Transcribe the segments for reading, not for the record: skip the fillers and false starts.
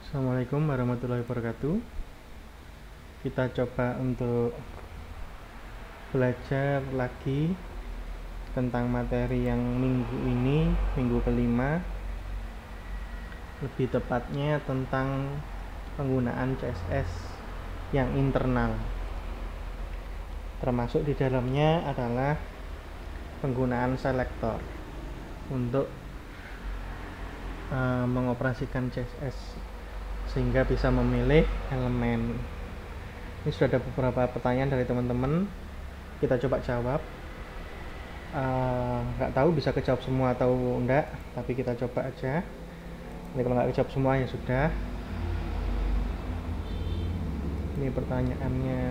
Assalamualaikum warahmatullahi wabarakatuh. Kita coba untuk belajar lagi tentang materi yang minggu ini, minggu kelima, lebih tepatnya tentang penggunaan CSS yang internal. Termasuk di dalamnya adalah penggunaan selektor untuk mengoperasikan CSS sehingga bisa memilih elemen. Ini sudah ada beberapa pertanyaan dari teman-teman, kita coba jawab. Nggak tahu bisa kejawab semua atau enggak, tapi kita coba aja. Nanti kalau nggak kejawab semua ya sudah. Ini pertanyaannya,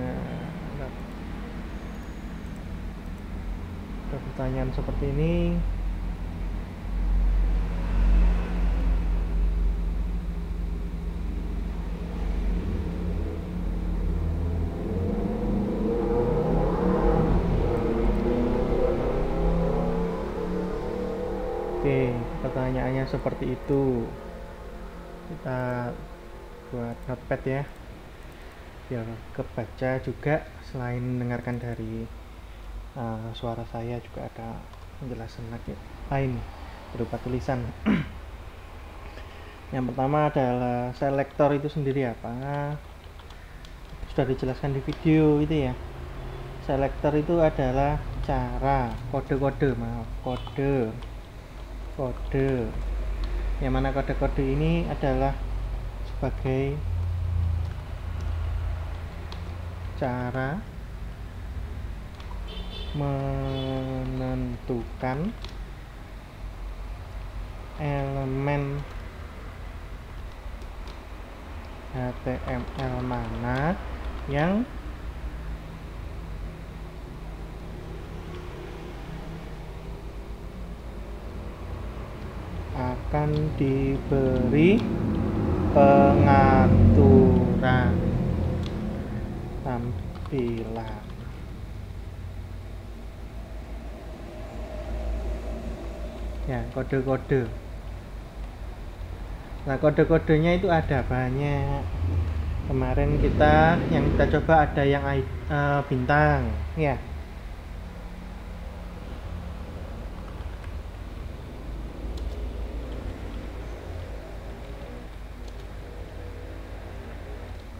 ada pertanyaan seperti ini. Oke, pertanyaannya seperti itu. Kita buat notepad ya, biar kebaca juga. Selain mendengarkan dari suara saya, juga ada penjelasan lain berupa tulisan. Yang pertama adalah selektor itu sendiri apa? Sudah dijelaskan di video itu ya. Selektor itu adalah cara kode yang mana kode-kode ini adalah sebagai cara menentukan elemen HTML mana yang akan diberi pengaturan tampilan. Ya, kode-kode. Nah, kode-kodenya itu ada banyak. Kemarin yang kita coba ada yang bintang, ya.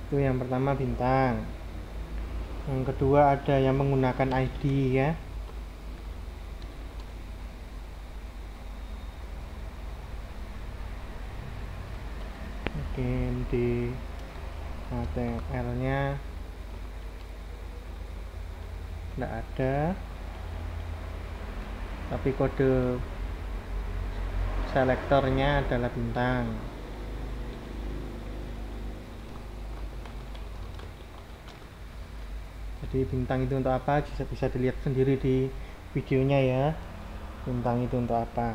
Itu yang pertama bintang. Yang kedua ada yang menggunakan ID ya. Mungkin di HTML nya tidak ada, tapi kode selektornya adalah bintang. Jadi bintang itu untuk apa? Bisa dilihat sendiri di videonya ya. Bintang itu untuk apa?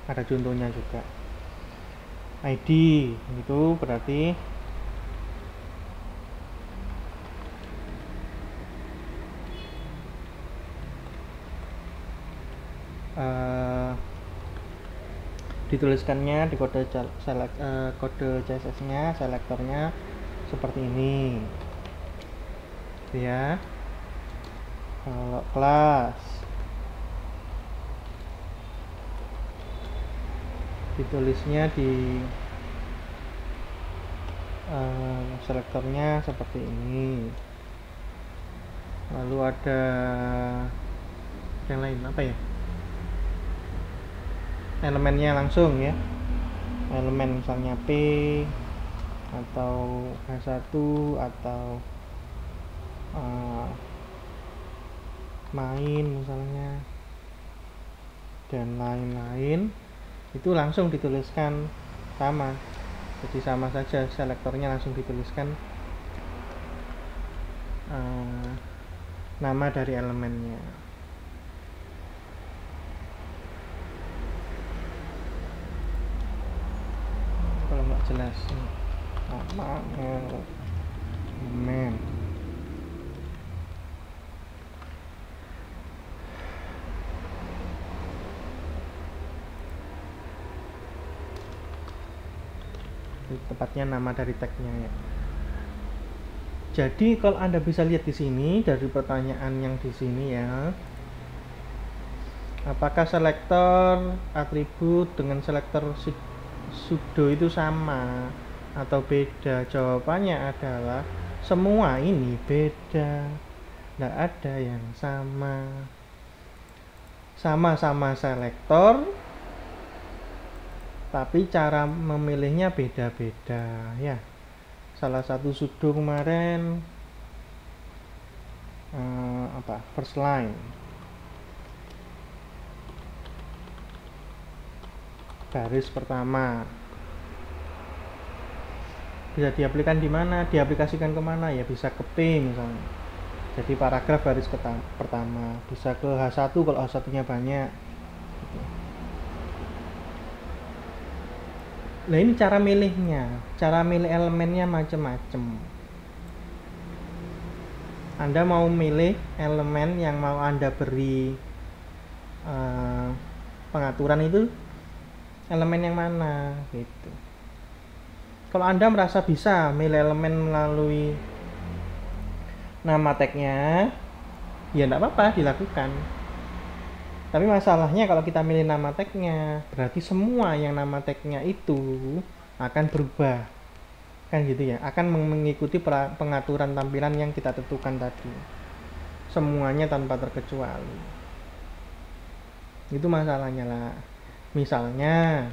Ada contohnya juga. ID itu berarti dituliskannya di kode CSS nya, selektornya seperti ini ya. Kalau kelas ditulisnya di selektornya seperti ini. Lalu ada yang lain apa ya, elemennya langsung ya, elemen misalnya P atau H1 atau main misalnya dan lain-lain, itu langsung dituliskan sama. Jadi sama saja, selektornya langsung dituliskan nama dari elemennya. Kalau nggak jelas nama elemen. tepatnya nama dari tagnya ya. Jadi kalau Anda bisa lihat di sini dari pertanyaan yang di sini ya, apakah selektor atribut dengan selektor pseudo itu sama atau beda? Jawabannya adalah semua ini beda, tidak ada yang sama. Sama-sama selektor, tapi cara memilihnya beda-beda ya. Salah satu pseudo kemarin first line, baris pertama, bisa diaplikasikan di mana? Diaplikasikan kemana ya? Bisa ke P misalnya. Jadi paragraf baris pertama, bisa ke H1 kalau H1-nya banyak. Nah ini cara milihnya, cara milih elemennya macam-macam. Anda mau milih elemen yang mau Anda beri pengaturan itu elemen yang mana gitu. Kalau Anda merasa bisa milih elemen melalui nama tagnya, ya tidak apa-apa dilakukan. Tapi masalahnya kalau kita milih nama tagnya, berarti semua yang nama tagnya itu akan berubah, kan gitu ya, akan mengikuti pengaturan tampilan yang kita tentukan tadi, semuanya tanpa terkecuali. Itu masalahnya lah. Misalnya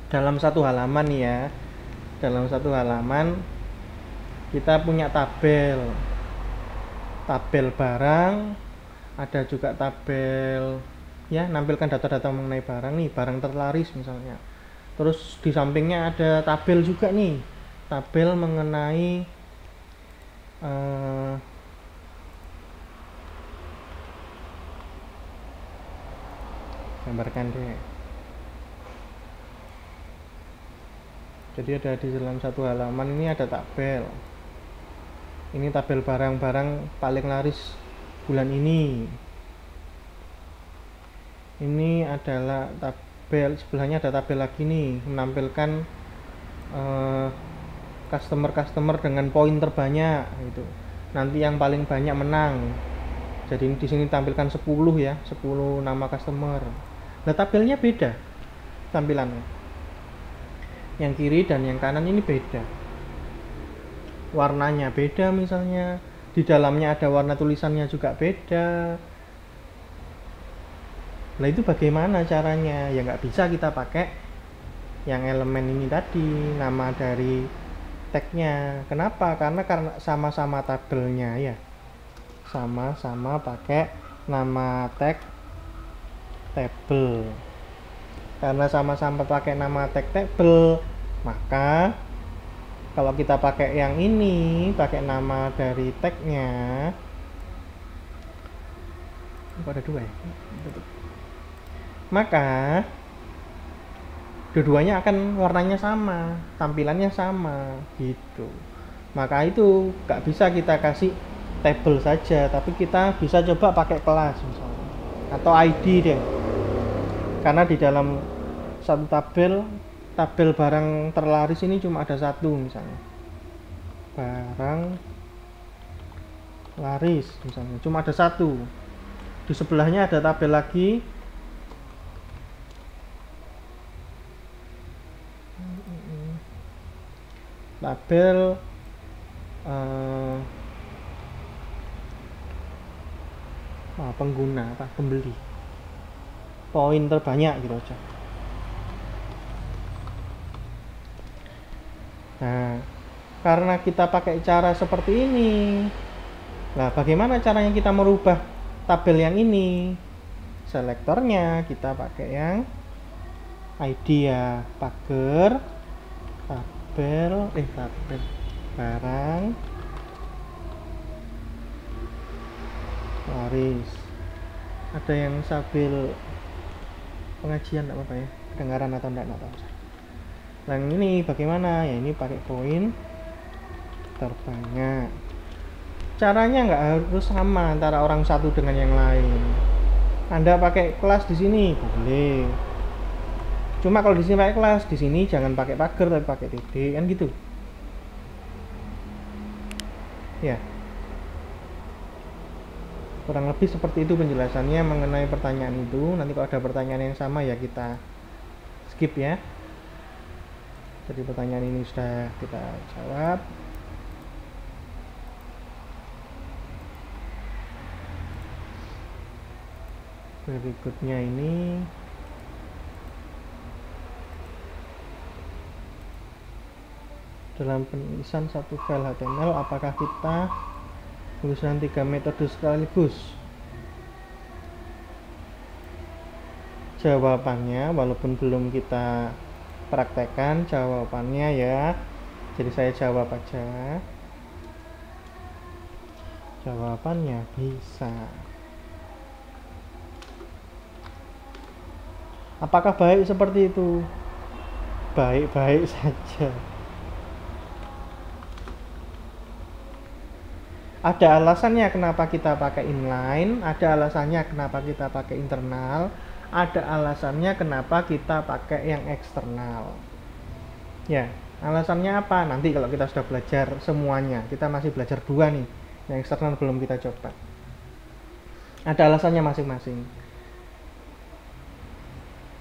dalam satu halaman ya, dalam satu halaman kita punya tabel barang, ada juga tabel ya, nampilkan data-data mengenai barang nih, barang terlaris misalnya. Terus di sampingnya ada tabel juga nih, tabel mengenai gambarkan deh. Jadi ada di dalam satu halaman ini ada tabel. Ini tabel barang-barang paling laris bulan ini. Ini adalah tabel, sebelahnya ada tabel lagi nih, menampilkan customer dengan poin terbanyak gitu. Nanti yang paling banyak menang. Jadi di sini tampilkan 10 ya, 10 nama customer. Nah, tabelnya beda tampilannya. Yang kiri dan yang kanan ini beda. Warnanya beda misalnya. Di dalamnya ada warna tulisannya juga beda. Nah itu bagaimana caranya? Ya nggak bisa kita pakai yang elemen ini tadi, nama dari tagnya. Kenapa? Karena sama-sama tabelnya ya, sama-sama pakai nama tag table. Karena sama-sama pakai nama tag table, maka kalau kita pakai yang ini, pakai nama dari tagnya, ada dua ya, maka dua-duanya akan warnanya sama, tampilannya sama gitu. Maka itu nggak bisa kita kasih table saja, tapi kita bisa coba pakai kelas misalnya, atau ID deh. Karena di dalam satu tabel barang terlaris ini cuma ada satu misalnya, barang laris misalnya cuma ada satu. Di sebelahnya ada tabel lagi, tabel pengguna pembeli, poin terbanyak gitu aja. Nah, karena kita pakai cara seperti ini, nah bagaimana caranya kita merubah tabel yang ini? Selektornya kita pakai yang ID ya, pagar tabel barang laris. Ada yang sambil pengajian enggak apa-apa ya, kedengaran atau enggak tahu. Nah ini bagaimana ya, ini pakai poin terbanyak. Caranya nggak harus sama antara orang satu dengan yang lain. Anda pakai kelas di sini boleh, Cuma kalau di sini pakai kelas, di sini jangan pakai pagar tapi pakai titik, kan gitu. Ya. Kurang lebih seperti itu penjelasannya mengenai pertanyaan itu. Nanti kalau ada pertanyaan yang sama ya kita skip ya. Jadi pertanyaan ini sudah kita jawab. Berikutnya ini dalam penulisan satu file HTML apakah kita tulisan 3 metode sekaligus? Jawabannya, walaupun belum kita praktekkan, jawabannya ya, jadi saya jawab aja. Jawabannya bisa. Apakah baik seperti itu? Baik-baik saja. Ada alasannya kenapa kita pakai inline, ada alasannya kenapa kita pakai internal, ada alasannya kenapa kita pakai yang eksternal. Ya, alasannya apa? Nanti kalau kita sudah belajar semuanya, kita masih belajar 2 nih, yang eksternal belum kita coba. Ada alasannya masing-masing.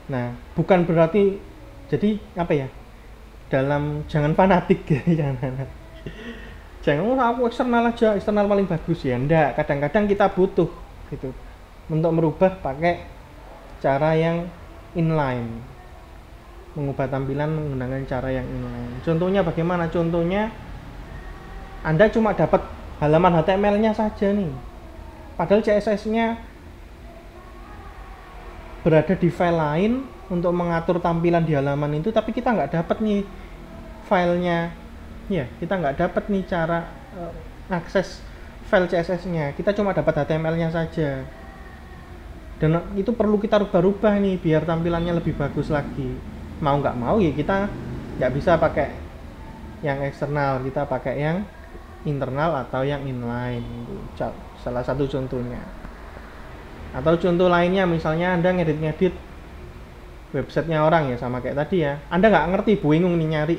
Nah, bukan berarti, jadi apa ya? Jangan fanatik ya, jangan fanatik. Jangan aku eksternal aja, eksternal paling bagus ya. Enggak, kadang-kadang kita butuh gitu untuk merubah pakai cara yang inline. Mengubah tampilan menggunakan cara yang inline. Contohnya bagaimana? Contohnya Anda cuma dapat halaman HTML-nya saja nih. Padahal CSS-nya berada di file lain untuk mengatur tampilan di halaman itu, tapi kita nggak dapat nih filenya. Ya, kita nggak dapat nih cara akses file CSS-nya. Kita cuma dapat HTML-nya saja. Dan itu perlu kita rubah-rubah nih biar tampilannya lebih bagus lagi. Mau nggak mau ya kita nggak bisa pakai yang eksternal, kita pakai yang internal atau yang inline. Salah satu contohnya. Atau contoh lainnya, misalnya Anda ngedit-ngedit websitenya orang ya, sama kayak tadi ya. Anda nggak ngerti, bingung nih nyari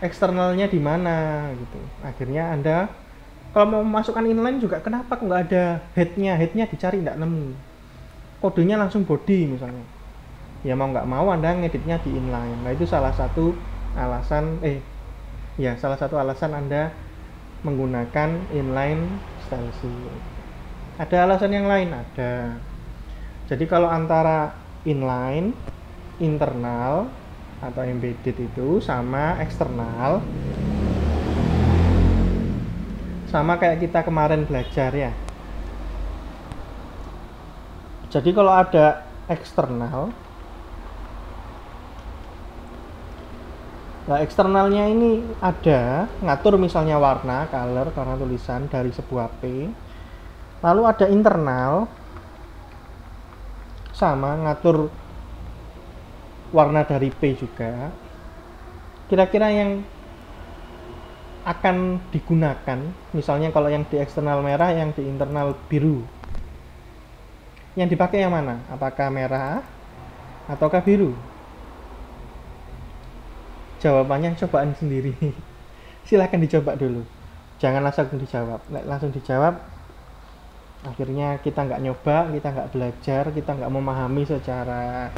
eksternalnya di mana gitu. Akhirnya Anda kalau mau masukkan inline juga, kenapa kok nggak ada headnya dicari nggak nemu. Kodenya langsung body misalnya. Ya mau nggak mau Anda ngeditnya di inline. Nah itu salah satu alasan Anda menggunakan inline style sheet. Ada alasan yang lain? Ada. Jadi kalau antara inline, internal atau embedded itu sama eksternal, sama kayak kita kemarin belajar ya. Jadi kalau ada eksternal, nah eksternalnya ini ada ngatur misalnya warna tulisan dari sebuah P. Lalu ada internal sama ngatur warna dari P juga. Kira-kira yang akan digunakan, misalnya kalau yang di eksternal merah, yang di internal biru, yang dipakai yang mana? Apakah merah ataukah biru? Jawabannya cobaan sendiri. Silahkan dicoba dulu, jangan langsung dijawab. Langsung dijawab, akhirnya kita nggak nyoba, kita nggak belajar, kita nggak memahami secara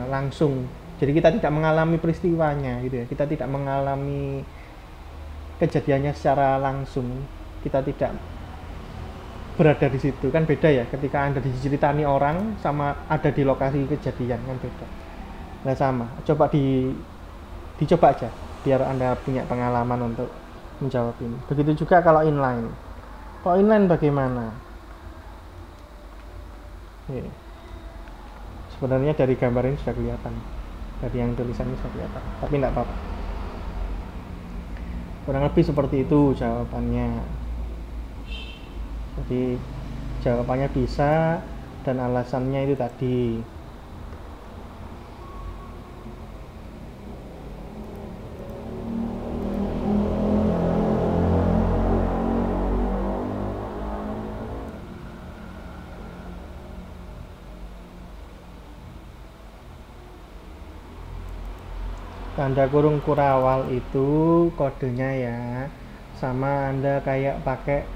langsung. Jadi kita tidak mengalami peristiwanya gitu ya, kita tidak mengalami kejadiannya secara langsung, kita tidak berada di situ. Kan beda ya ketika Anda diceritani orang sama ada di lokasi kejadian, kan beda. Nah sama, coba dicoba aja biar Anda punya pengalaman untuk menjawab ini. Begitu juga kalau inline. Kalau inline bagaimana? Sebenarnya dari gambar ini sudah kelihatan, dari yang tulisannya sudah kelihatan, tapi tidak apa-apa. Kurang lebih seperti itu jawabannya. Jadi jawabannya bisa, dan alasannya itu tadi. Tanda kurung kurawal itu kodenya ya sama Anda kayak pakai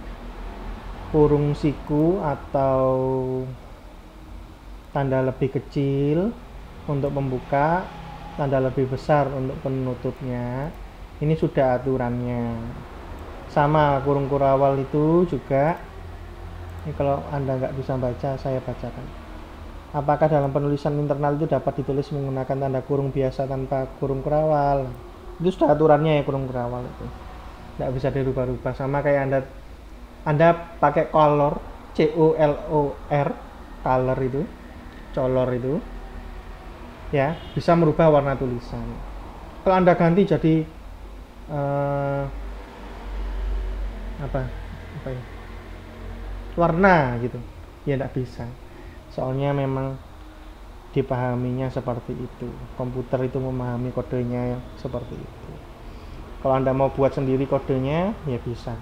kurung siku atau tanda lebih kecil untuk pembuka, tanda lebih besar untuk penutupnya. Ini sudah aturannya. Sama kurung kurawal itu juga. Ini kalau Anda nggak bisa baca, saya bacakan. Apakah dalam penulisan internal itu dapat ditulis menggunakan tanda kurung biasa tanpa kurung kurawal? Itu sudah aturannya ya, kurung kurawal itu. Nggak bisa dirubah-rubah. Sama kayak Anda pakai color, COLOR, color itu, color itu, ya bisa merubah warna tulisan. Kalau Anda ganti jadi apa ya, warna gitu, ya tidak bisa. Soalnya memang dipahaminya seperti itu. Komputer itu memahami kodenya seperti itu. Kalau Anda mau buat sendiri kodenya, ya bisa.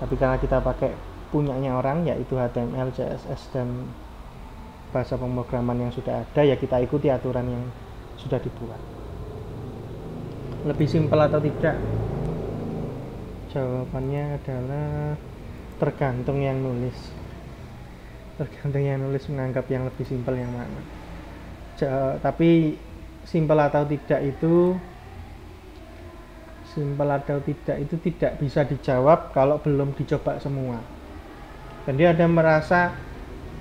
Tapi karena kita pakai punyanya orang, yaitu HTML, CSS, dan bahasa pemrograman yang sudah ada, ya kita ikuti aturan yang sudah dibuat. Lebih simpel atau tidak? Jawabannya adalah tergantung yang nulis. Tergantung yang nulis menganggap yang lebih simpel yang mana. Tapi simpel atau tidak itu tidak bisa dijawab kalau belum dicoba semua. Jadi Anda merasa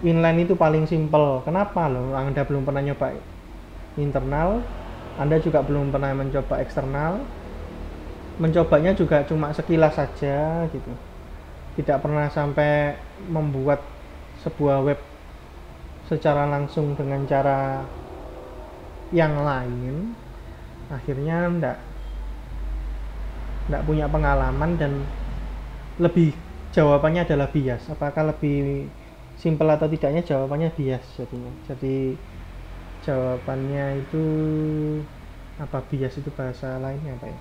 inline itu paling simpel. Kenapa loh? Anda belum pernah nyoba internal, Anda juga belum pernah mencoba eksternal. Mencobanya juga cuma sekilas saja gitu. Tidak pernah sampai membuat sebuah web secara langsung dengan cara yang lain. Akhirnya tidak punya pengalaman dan lebih jawabannya adalah bias. Apakah lebih simpel atau tidaknya? Jawabannya bias jadinya. Jadi jawabannya itu apa? Bias itu bahasa lainnya apa ya?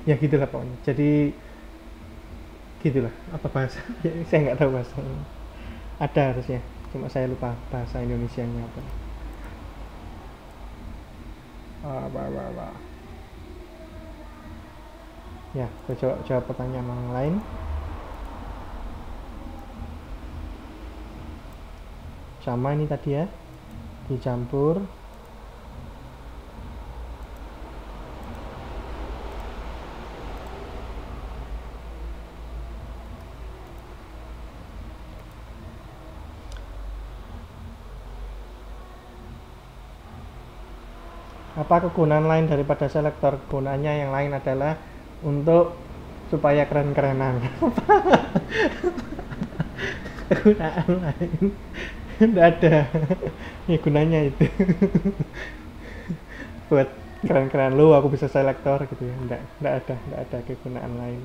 Ya gitulah pokoknya. Jadi gitulah, apa bahasa? Saya nggak tahu bahasa. Ada harusnya, cuma saya lupa bahasa Indonesianya apa. Ya, saya jawab pertanyaan yang lain. Sama ini tadi ya, dicampur. Apa kegunaan lain daripada selektor? Kegunaannya yang lain adalah untuk supaya keren-kerenan. Kegunaan lain tidak ada. Ya gunanya itu buat keren-keren, lu aku bisa selektor gitu ya. Tidak ada kegunaan lain.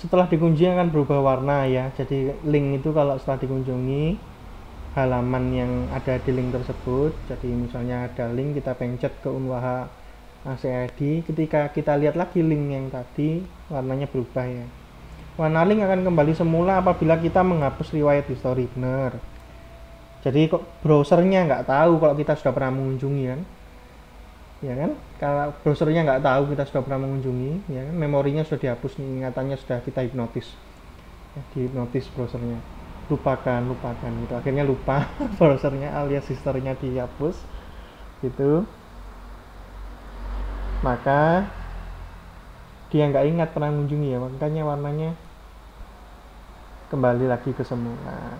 Setelah dikunci akan berubah warna ya. Jadi link itu kalau setelah dikunjungi halaman yang ada di link tersebut, jadi misalnya ada link, kita pencet ke Unwaha ACID, ketika kita lihat lagi link yang tadi, warnanya berubah ya. Warna link akan kembali semula apabila kita menghapus riwayat history. Benar. Jadi kok browsernya nggak tahu kalau kita sudah pernah mengunjungi kan, ya kan? Kalau browsernya nggak tahu kita sudah pernah mengunjungi, ya kan? Memorinya sudah dihapus, ingatannya sudah kita hipnotis, ya, dihipnotis browsernya. Lupakan gitu. Akhirnya lupa browsernya alias historinya dihapus gitu. Maka dia nggak ingat pernah mengunjungi ya, makanya warnanya kembali lagi ke semula.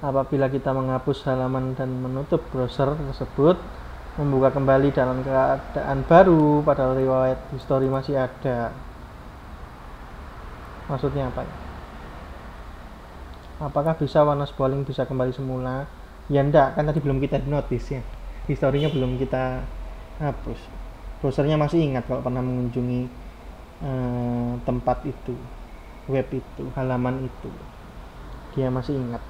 Apabila kita menghapus halaman dan menutup browser tersebut, membuka kembali dalam keadaan baru padahal riwayat history masih ada. Maksudnya apa ya? Apakah bisa warna spooling bisa kembali semula? Ya enggak, kan tadi belum kita notice ya, historinya belum kita hapus. Browsernya masih ingat kalau pernah mengunjungi tempat itu, web itu, halaman itu, dia masih ingat.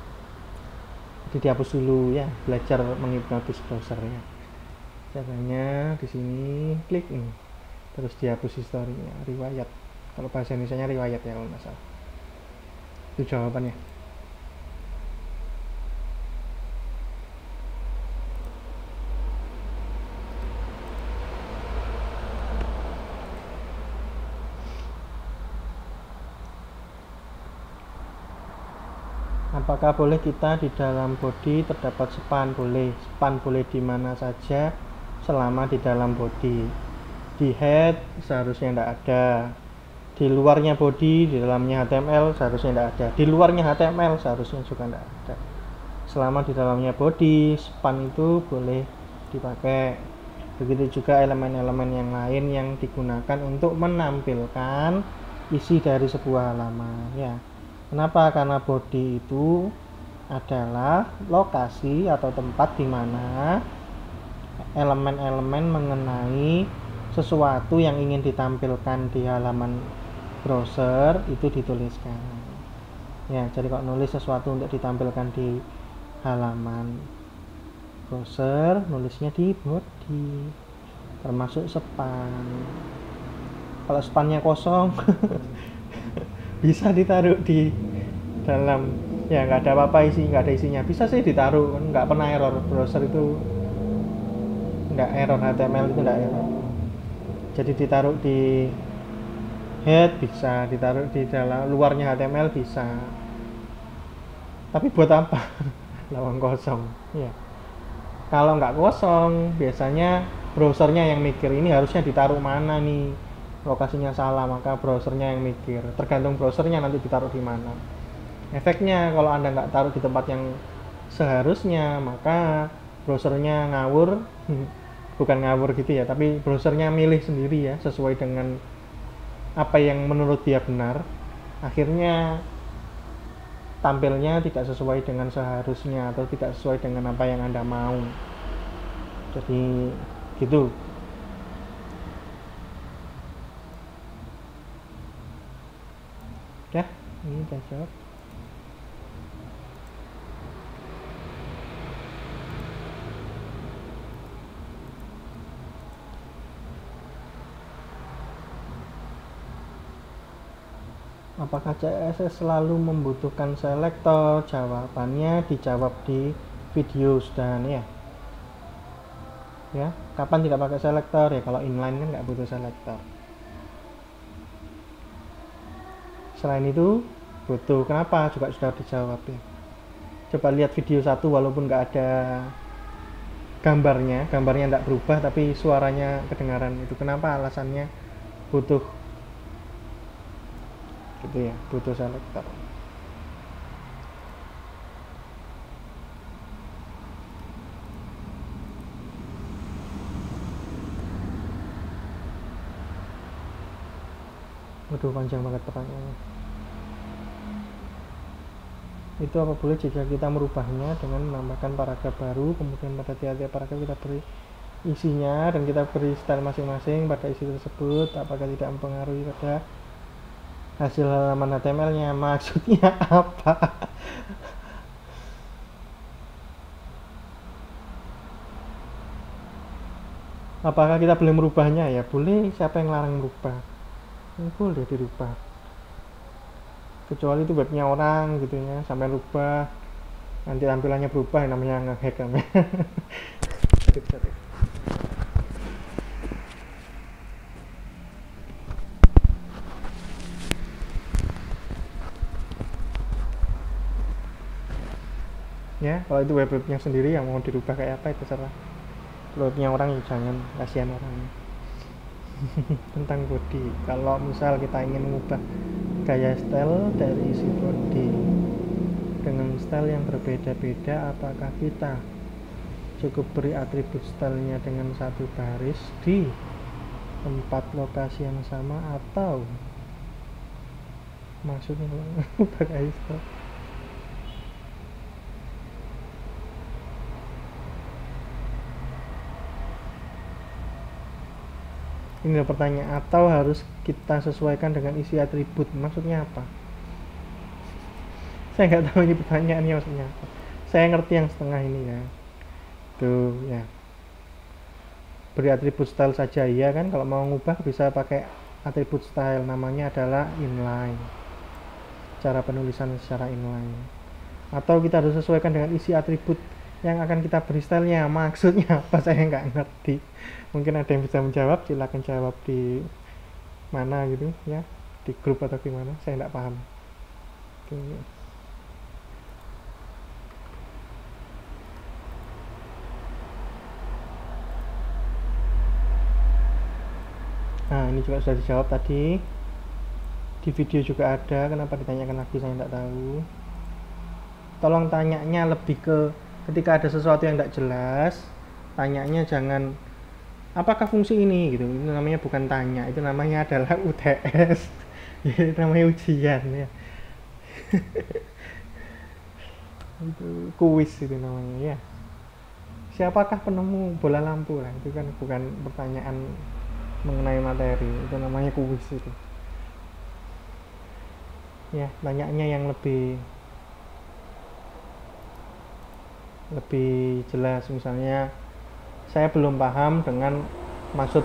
Jadi dihapus dulu ya, belajar menghipnotis browsernya. Caranya di sini klik ini, terus dihapus historinya, riwayat. Kalau bahasa Indonesia-nya riwayat ya kalau nggak salah. Itu jawabannya. Apakah boleh kita di dalam body terdapat span? Boleh. Span boleh di mana saja selama di dalam body. Di head seharusnya tidak ada. Di luarnya body, di dalamnya HTML seharusnya tidak ada. Di luarnya HTML seharusnya juga tidak ada. Selama di dalamnya body, span itu boleh dipakai. Begitu juga elemen-elemen yang lain yang digunakan untuk menampilkan isi dari sebuah halaman ya. Kenapa? Karena body itu adalah lokasi atau tempat di mana elemen-elemen mengenai sesuatu yang ingin ditampilkan di halaman browser itu dituliskan. Ya, jadi kalau nulis sesuatu untuk ditampilkan di halaman browser, nulisnya di body, termasuk span. Kalau spannya kosong bisa ditaruh di dalam, ya nggak ada apa-apa nggak ada isinya, bisa sih ditaruh, nggak pernah error. Browser itu nggak error, HTML itu nggak error. Jadi ditaruh di head bisa, ditaruh di dalam luarnya HTML bisa. Tapi buat apa? Lawang kosong ya. Kalau nggak kosong, biasanya browsernya yang mikir ini harusnya ditaruh mana nih, lokasinya salah, maka browsernya yang mikir. Tergantung browsernya nanti ditaruh di mana. Efeknya kalau Anda nggak taruh di tempat yang seharusnya, maka browsernya ngawur. Bukan ngawur gitu ya, tapi browsernya milih sendiri ya, sesuai dengan apa yang menurut dia benar. Akhirnya tampilnya tidak sesuai dengan seharusnya atau tidak sesuai dengan apa yang Anda mau. Jadi gitu. Ya, ini udah jawab. Apakah CSS selalu membutuhkan selektor? Jawabannya dijawab di video sudah nih ya. Ya, kapan tidak pakai selektor? Ya kalau inline kan nggak butuh selektor. Selain itu butuh. Kenapa? Juga sudah dijawab ya. Coba lihat video satu, walaupun nggak ada gambarnya nggak berubah tapi suaranya kedengaran. Itu kenapa? Alasannya butuh gitu ya, butuh selektor. Waduh, panjang banget pertanyaannya. Itu apa boleh jika kita merubahnya dengan menambahkan paragraf baru, kemudian pada tiap-tiap paragraf kita beri isinya dan kita beri style masing-masing pada isi tersebut, apakah tidak mempengaruhi pada hasil halaman HTML-nya? Maksudnya apa? Apakah kita boleh merubahnya? Ya boleh, siapa yang larang merubah? Boleh dirubah, kecuali itu webnya orang gitu ya, sampai rubah nanti tampilannya berubah, namanya ngehack namanya. Ya kalau itu webnya sendiri yang mau dirubah kayak apa itu terserah. Kalau webnya orang ya jangan, kasihan orangnya. Tentang body, kalau misal kita ingin mengubah gaya style dari isi body dengan style yang berbeda-beda, apakah kita cukup beri atribut stylenya dengan satu baris di tempat lokasi yang sama, atau maksudnya pakai style Ini ada pertanyaan, atau harus kita sesuaikan dengan isi atribut, maksudnya apa? Saya nggak tahu ini pertanyaannya maksudnya apa. Saya ngerti yang setengah ini ya. Tuh ya. Beri atribut style saja ya kan, kalau mau ngubah bisa pakai atribut style, namanya adalah inline. Cara penulisan secara inline. Atau kita harus sesuaikan dengan isi atribut yang akan kita beri stylenya, maksudnya apa saya nggak ngerti. Mungkin ada yang bisa menjawab, silakan jawab di mana gitu ya, di grup atau gimana, saya nggak paham. Oke. Nah ini juga sudah dijawab tadi, di video juga ada, kenapa ditanyakan lagi saya nggak tahu. Tolong tanyanya lebih ke ketika ada sesuatu yang tidak jelas, tanyanya jangan apakah fungsi ini gitu, itu namanya bukan tanya, itu namanya adalah UTS. Itu namanya ujian ya. Itu kuis itu namanya ya. Siapakah penemu bola lampu lah, itu kan bukan pertanyaan mengenai materi, itu namanya kuis itu ya. Tanyanya yang lebih jelas, misalnya saya belum paham dengan maksud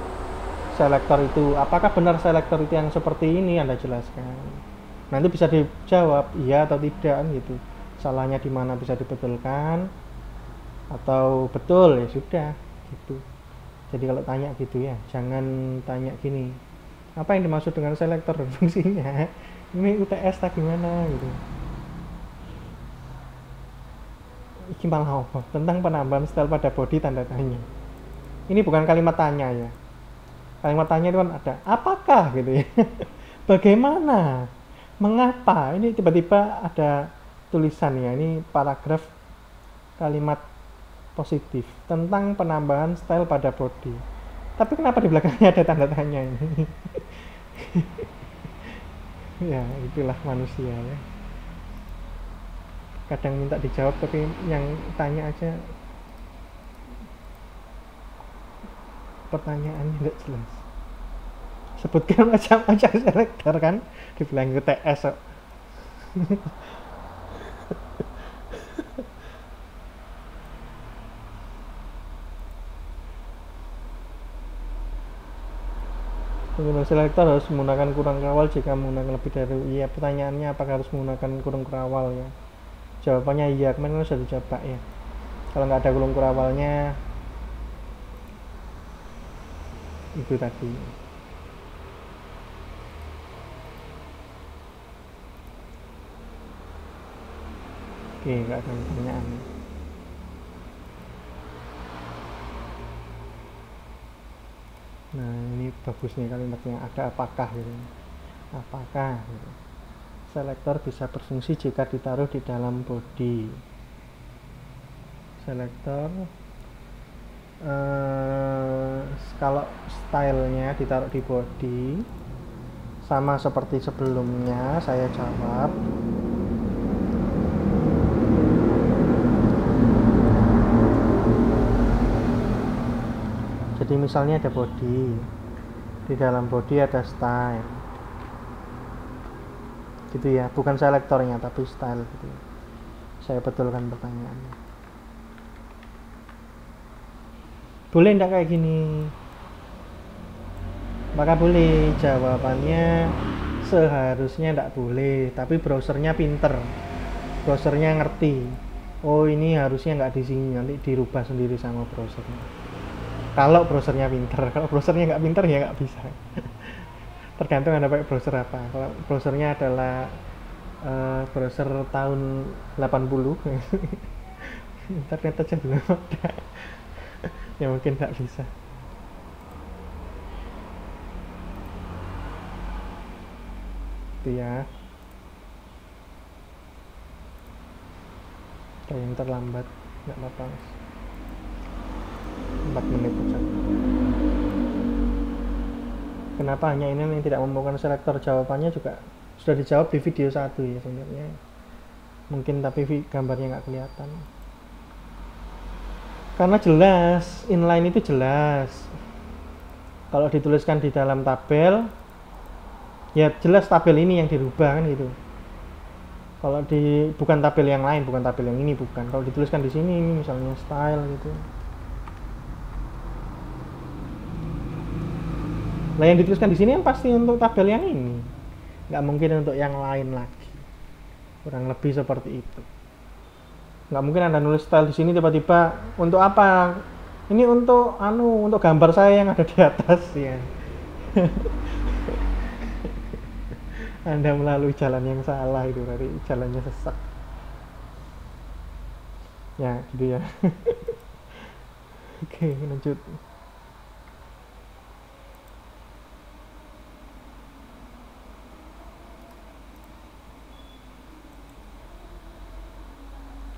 selektor itu, apakah benar selektor itu yang seperti ini, Anda jelaskan. Nanti bisa dijawab iya atau tidak gitu, salahnya di mana bisa dibetulkan, atau betul ya sudah gitu. Jadi kalau tanya gitu ya, jangan tanya gini, apa yang dimaksud dengan selektor dan fungsinya, ini UTS tak gimana gitu. Ini malah apa? Tentang penambahan style pada body tanda tanya. Ini bukan kalimat tanya ya. Kalimat tanya itu kan ada apakah gitu ya. Bagaimana? Mengapa? Ini tiba-tiba ada tulisan ya. Ini paragraf kalimat positif tentang penambahan style pada body. Tapi kenapa di belakangnya ada tanda tanya ini? Ya, itulah manusia ya. Kadang minta dijawab tapi yang tanya aja pertanyaannya tidak jelas. Sebutkan macam-macam selektor kan, dibilang UTS. Penggunaan selektor harus menggunakan kurung kawal jika menggunakan lebih dari iya. Pertanyaannya apakah harus menggunakan kurung kawal ya? Jawabannya iya, kemarin sudah dicoba ya. Kalau nggak ada kurung kawalnya itu tadi. Oke, nggak ada pertanyaan. Nah ini bagus nih kalimatnya, ada apakah gitu. Apakah gitu. Selektor bisa berfungsi jika ditaruh di dalam body. Selektor kalau stylenya ditaruh di body sama seperti sebelumnya, saya jawab jadi misalnya ada body, di dalam body ada style gitu ya, bukan selektornya tapi style gitu ya. Saya betulkan pertanyaannya. Boleh enggak kayak gini? Maka boleh, jawabannya seharusnya enggak boleh, tapi browsernya pinter, browsernya ngerti, oh ini harusnya enggak di sini, nanti dirubah sendiri sama browsernya. Kalau browsernya pinter, kalau browsernya nggak pinter ya nggak bisa. Tergantung Anda pakai browser apa. Kalau browsernya adalah browser tahun 80 internet aja belum ada, ya mungkin nggak bisa. Itu ya. Ada yang terlambat, nggak apa-apa, 4 menit saja. Kenapa hanya ini yang tidak memerlukan selektor? Jawabannya juga sudah dijawab di video 1 ya sebenarnya. Mungkin tapi gambarnya nggak kelihatan. Karena jelas, inline itu jelas. Kalau dituliskan di dalam tabel, ya jelas tabel ini yang dirubah kan gitu. Kalau bukan tabel yang lain, bukan tabel yang ini, bukan. Kalau dituliskan di sini misalnya style gitu. Nah yang dituliskan di sini kan pasti untuk tabel yang ini, nggak mungkin untuk yang lain lagi. Kurang lebih seperti itu. Nggak mungkin Anda nulis style di sini tiba-tiba untuk apa? Ini untuk untuk gambar saya yang ada di atas ya. Anda melalui jalan yang salah itu, dari jalannya sesat. Ya, gitu ya. Oke, lanjut.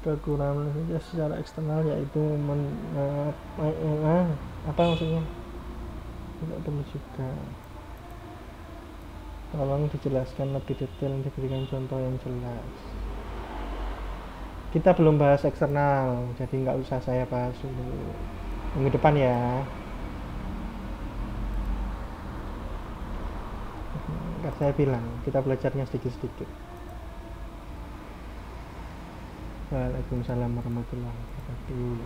Kekurangan secara eksternal yaitu apa maksudnya? Tidak perlu juga. Tolong dijelaskan lebih detail, diberikan contoh yang jelas. Kita belum bahas eksternal, jadi nggak usah saya bahas dulu. Minggu depan ya. Kan saya bilang, kita belajarnya sedikit-sedikit. Waalaikumsalam warahmatullahi wabarakatuh.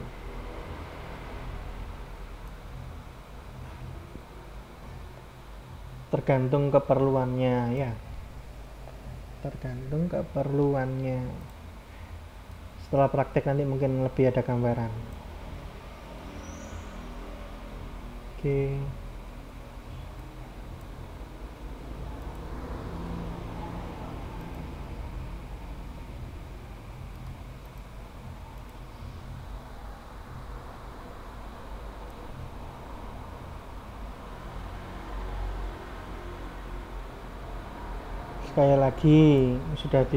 Tergantung keperluannya ya. Tergantung keperluannya. Setelah praktek nanti mungkin lebih ada gambaran. Oke. Sekali lagi sudah di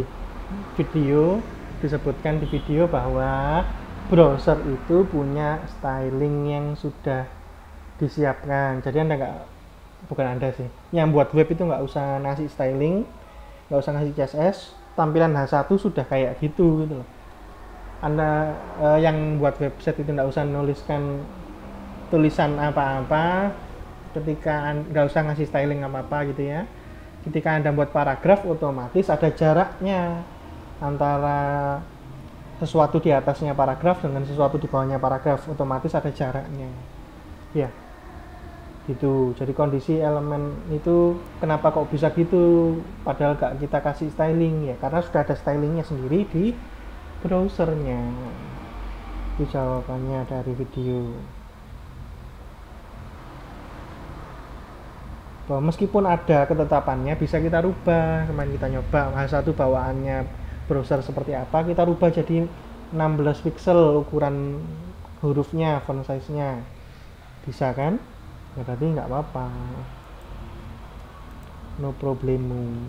video disebutkan di video bahwa browser itu punya styling yang sudah disiapkan. Jadi bukan Anda sih, yang buat web itu nggak usah ngasih styling, nggak usah ngasih CSS, tampilan H1 sudah kayak gitu loh. Anda yang buat website itu nggak usah nuliskan tulisan apa-apa, ketika nggak usah ngasih styling apa-apa gitu ya. Ketika Anda buat paragraf, otomatis ada jaraknya antara sesuatu di atasnya paragraf dengan sesuatu di bawahnya paragraf, otomatis ada jaraknya ya gitu. Jadi kondisi elemen itu kenapa kok bisa gitu padahal gak kita kasih styling ya, karena sudah ada stylingnya sendiri di browsernya. Itu jawabannya dari video. Bahwa meskipun ada ketetapannya, bisa kita rubah. Kemarin kita nyoba H1 bawaannya browser seperti apa, kita rubah jadi 16 pixel ukuran hurufnya, font size-nya. Bisa kan? Ya berarti nggak apa-apa. No problemu.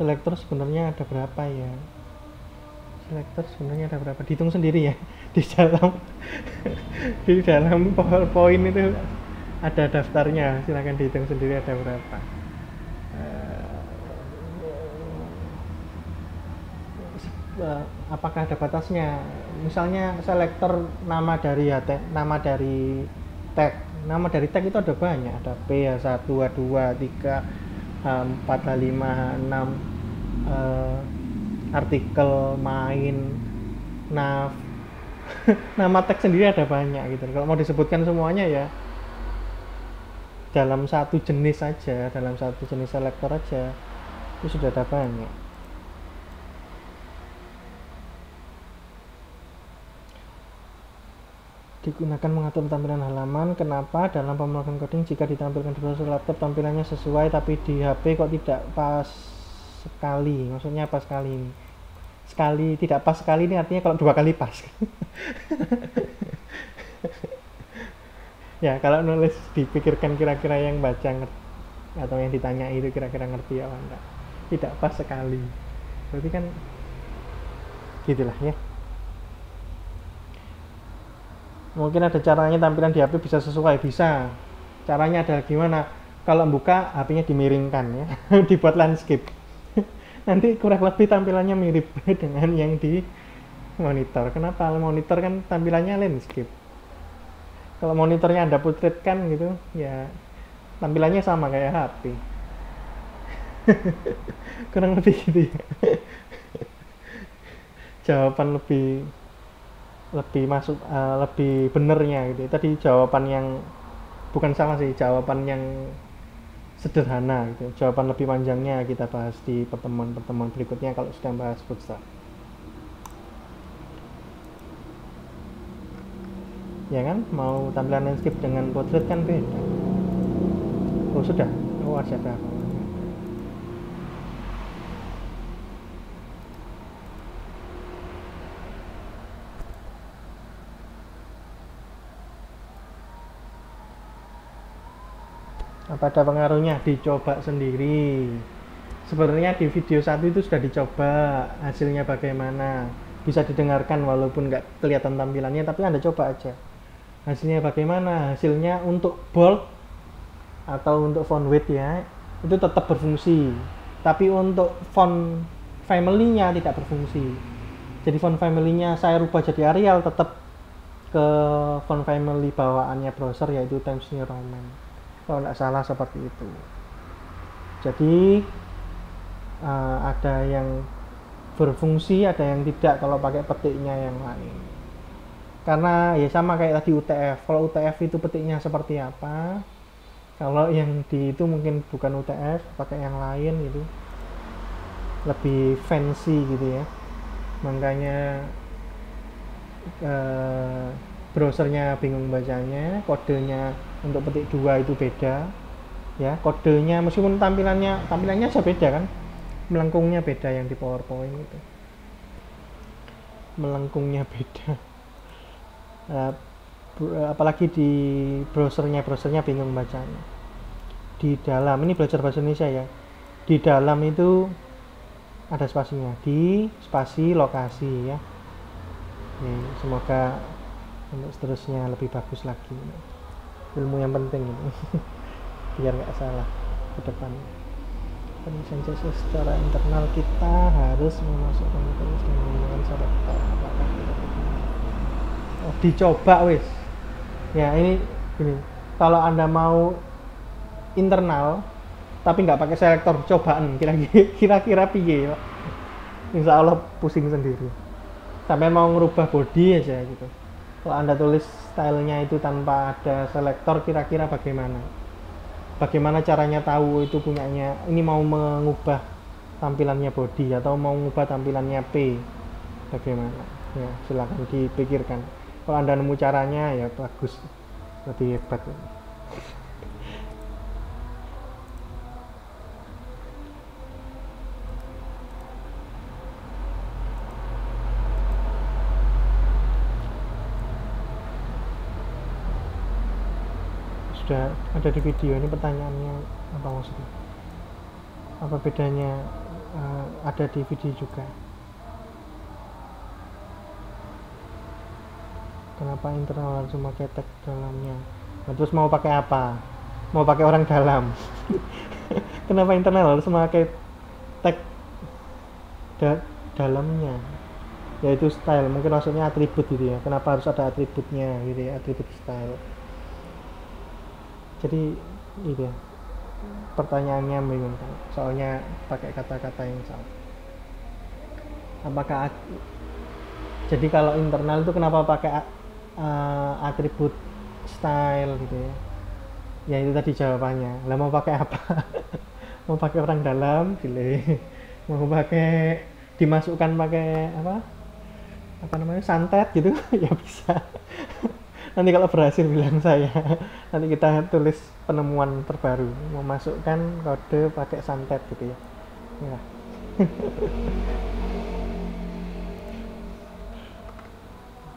Selektor sebenarnya ada berapa ya? Selektor sebenarnya ada berapa? Dihitung sendiri ya. Di dalam di dalam PowerPoint itu ada daftarnya. Silakan dihitung sendiri ada berapa. Apakah ada batasnya? Misalnya selektor nama dari tag. Nama dari tag itu ada banyak. Ada P, H1, H2, H3, H4, H5, H6, artikel, main, nav. Nama tag sendiri ada banyak gitu. Kalau mau disebutkan semuanya ya dalam satu jenis saja, dalam satu jenis selektor aja itu sudah ada banyak. Digunakan mengatur tampilan halaman. Kenapa dalam pemrograman coding jika ditampilkan di browser laptop tampilannya sesuai, tapi di HP kok tidak pas sekali? Maksudnya pas sekali ini? Sekali tidak pas sekali ini artinya kalau 2 kali pas. Ya kalau nulis dipikirkan kira-kira yang baca atau yang ditanya itu kira-kira ngerti apa enggak. Tidak pas sekali. Berarti kan gitulah ya. Mungkin ada caranya tampilan di HP bisa sesuai, bisa. Caranya adalah gimana? Kalau buka HP-nya dimiringkan ya, dibuat landscape. Nanti kurang lebih tampilannya mirip dengan yang di monitor. Kenapa? Monitor kan tampilannya landscape. Kalau monitornya Anda portrait kan gitu, ya tampilannya sama kayak HP. Kurang lebih gitu ya. Jawaban lebih lebih masuk lebih benernya gitu. Tadi jawaban yang bukan salah sih, jawaban yang sederhana gitu. Jawaban lebih panjangnya kita bahas di pertemuan-pertemuan berikutnya kalau sedang bahas futsal. Ya kan, mau tampilan landscape dengan portrait kan beda. Oh sudah, oh ada. Apa ada pengaruhnya? Dicoba sendiri. Sebenarnya di video satu itu sudah dicoba, hasilnya bagaimana. Bisa didengarkan walaupun nggak kelihatan tampilannya, tapi Anda coba aja. Hasilnya bagaimana? Hasilnya untuk bold atau untuk font weight ya, itu tetap berfungsi. Tapi untuk font family-nya tidak berfungsi. Jadi font family-nya saya rubah jadi Arial, tetap ke font family bawaannya browser yaitu Times New Roman. Kalau nggak salah seperti itu. Jadi ada yang berfungsi, ada yang tidak kalau pakai petiknya yang lain. Karena ya sama kayak tadi UTF. Kalau UTF itu petiknya seperti apa? Kalau yang di itu mungkin bukan UTF, pakai yang lain gitu. Lebih fancy gitu ya. Makanya browsernya bingung bacanya, kodenya untuk petik 2 itu beda ya, kodenya meskipun tampilannya aja beda kan, melengkungnya beda yang di PowerPoint itu, melengkungnya beda. Apalagi di browsernya bingung bacanya. Di dalam ini belajar bahasa Indonesia ya, di dalam itu ada spasinya, di spasi lokasi ya. Semoga untuk seterusnya lebih bagus lagi, ilmu yang penting itu biar nggak salah ke depan. Penyelesaian CSS secara internal kita harus memasukkan tulis dan menggunakan syarat apakah kita dicoba wis ya. Ini kalau Anda mau internal tapi nggak pakai selektor cobaan, kira-kira piye Pak? Insya Allah pusing sendiri. Sampai mau ngerubah body aja gitu, kalau Anda tulis stylenya itu tanpa ada selektor, kira-kira bagaimana caranya tahu itu punyanya, ini mau mengubah tampilannya body atau mau mengubah tampilannya P, bagaimana ya, silakan dipikirkan. Kalau Anda nemu caranya ya bagus, lebih hebat. Sudah ada di video ini pertanyaannya, apa maksudnya, apa bedanya, ada di video juga. Kenapa internal harus memakai tag dalamnya? Nah, terus mau pakai apa? Mau pakai orang dalam? Kenapa internal harus memakai tag dalamnya? Yaitu style, mungkin maksudnya atribut gitu ya. Kenapa harus ada atributnya gitu ya, atribut style. Jadi itu ya, pertanyaannya membingungkan soalnya pakai kata-kata yang salah. Apakah jadi kalau internal itu kenapa pakai atribut style gitu ya? Ya itu tadi jawabannya. Lah mau pakai apa? Mau pakai orang dalam, pilih. Mau pakai dimasukkan pakai apa namanya, santet gitu ya bisa. Nanti kalau berhasil bilang saya, nanti kita tulis penemuan terbaru, memasukkan kode pakai santet gitu ya. Ya.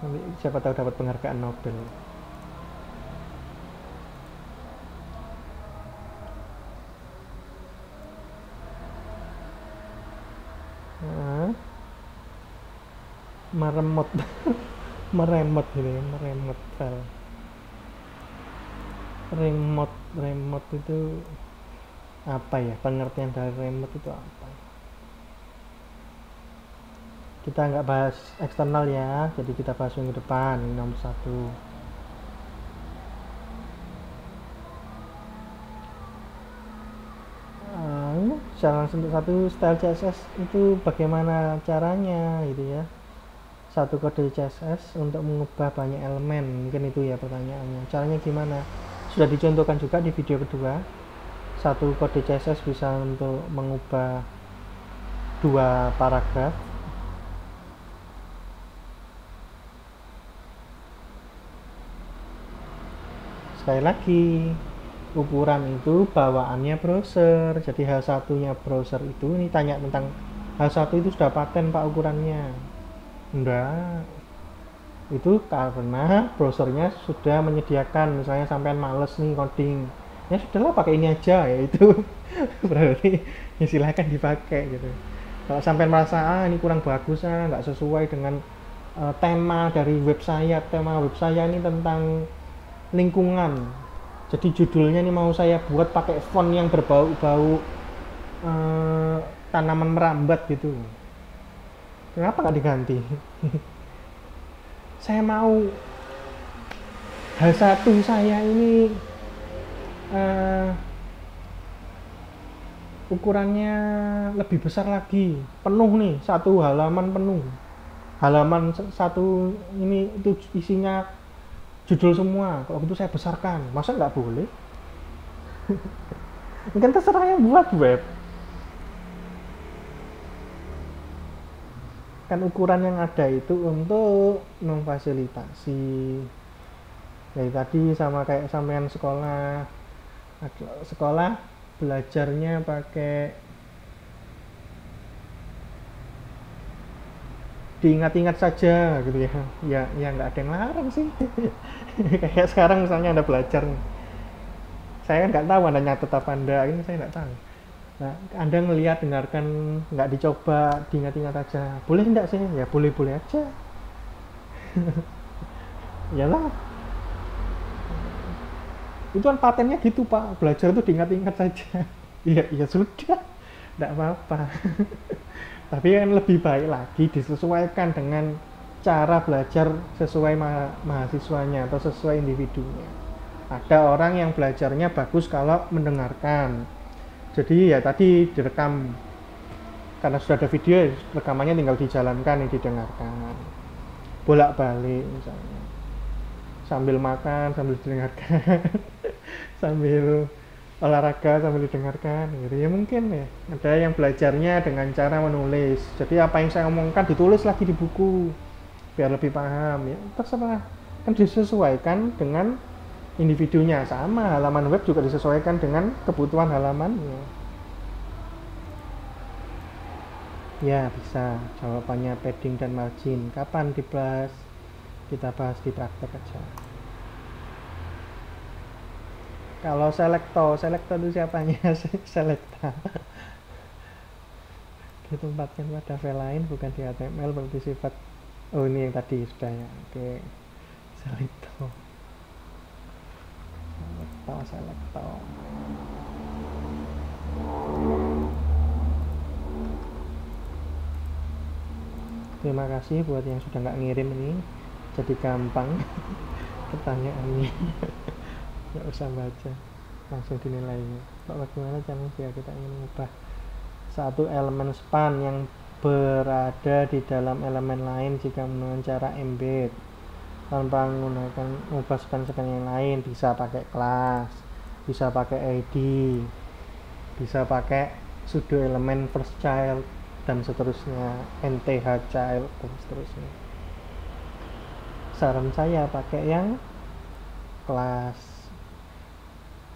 Nanti siapa tahu dapat penghargaan Nobel. Meremot. meremot gitu ya, meremot file. Remote itu apa ya, pengertian dari remote itu apa? Kita nggak bahas eksternal ya, jadi kita bahas minggu depan. Ini nomor satu. Salah satu style CSS itu bagaimana caranya gitu ya, satu kode CSS untuk mengubah banyak elemen, mungkin itu ya pertanyaannya. Caranya gimana? Sudah dicontohkan juga di video kedua. Satu kode CSS bisa untuk mengubah 2 paragraf. Sekali lagi, ukuran itu bawaannya browser. Jadi H1 nya browser itu, ini tanya tentang H1 itu sudah paten pak ukurannya. Enggak, itu karena browsernya sudah menyediakan, misalnya sampean males nih coding, ya sudahlah pakai ini aja ya, itu berarti ya silahkan dipakai gitu. Kalau sampean merasa ini kurang bagus, nggak sesuai dengan tema dari web saya ini tentang lingkungan, jadi judulnya ini mau saya buat pakai font yang berbau-bau tanaman merambat gitu, kenapa nggak diganti? Saya mau H1 saya ini ukurannya lebih besar lagi, penuh nih, satu halaman penuh, halaman satu ini itu isinya judul semua, kalau gitu saya besarkan, masa nggak boleh? Ini kan terserah yang buat web, kan ukuran yang ada itu untuk memfasilitasi. Dari tadi sama kayak sampean sekolah belajarnya pakai diingat-ingat saja gitu ya, ya nggak ada yang larang sih. Kayak sekarang misalnya Anda belajar, saya kan nggak tahu Anda nyatet apa Anda, ini saya nggak tahu. Nah, Anda ngelihat, dengarkan, nggak dicoba, diingat-ingat aja. Boleh enggak sih? Ya boleh-boleh aja. Iyalah. Itu kan patennya gitu, Pak. Belajar itu diingat-ingat saja. Iya, ya sudah. Enggak apa-apa. Tapi kan lebih baik lagi disesuaikan dengan cara belajar sesuai mahasiswanya atau sesuai individunya. Ada orang yang belajarnya bagus kalau mendengarkan. Jadi ya tadi direkam, karena sudah ada video, rekamannya tinggal dijalankan, didengarkan bolak-balik misalnya, sambil makan sambil didengarkan, sambil olahraga sambil didengarkan gitu ya. Mungkin ya ada yang belajarnya dengan cara menulis, jadi apa yang saya omongkan ditulis lagi di buku biar lebih paham, ya terserah, kan disesuaikan dengan individunya. Sama halaman web juga disesuaikan dengan kebutuhan halamannya. Ya bisa, jawabannya padding dan margin. Kapan dibahas? Kita bahas di praktek aja. Kalau selektor itu siapanya? Selekta ditempatkan pada file lain bukan di HTML, berarti sifat, oh ini yang tadi sudah ya. Oke, selektor. Terima kasih buat yang sudah nggak ngirim ini, jadi gampang pertanyaannya. Nggak usah baca, langsung dinilainya. Bagaimana caranya jika kita ingin mengubah satu elemen span yang berada di dalam elemen lain jika menggunakan cara embed tanpa menggunakan mengubah span yang lain? Bisa pakai kelas, bisa pakai ID, bisa pakai sudo elemen first child dan seterusnya, nth child dan seterusnya. Saran saya pakai yang kelas.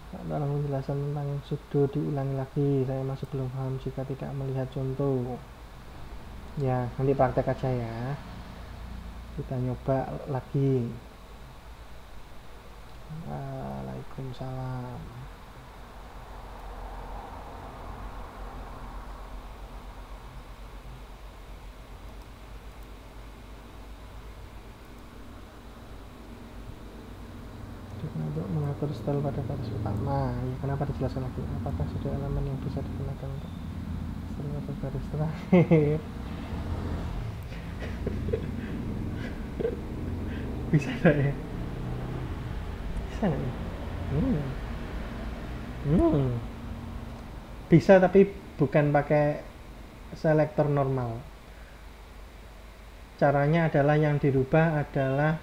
Dalam penjelasan tentang sudo diulangi lagi, saya masih belum paham jika tidak melihat contoh. Ya nanti praktek aja ya, kita nyoba lagi. Waalaikumsalam. mengatur style pada baris utama. Ya, kenapa dijelaskan lagi? Apakah sudah elemen yang bisa digunakan untuk style pada baris terakhir? Bisa nggak ya? Bisa nggak ya? Hmm. Hmm. Bisa, tapi bukan pakai selektor normal. Caranya adalah yang dirubah adalah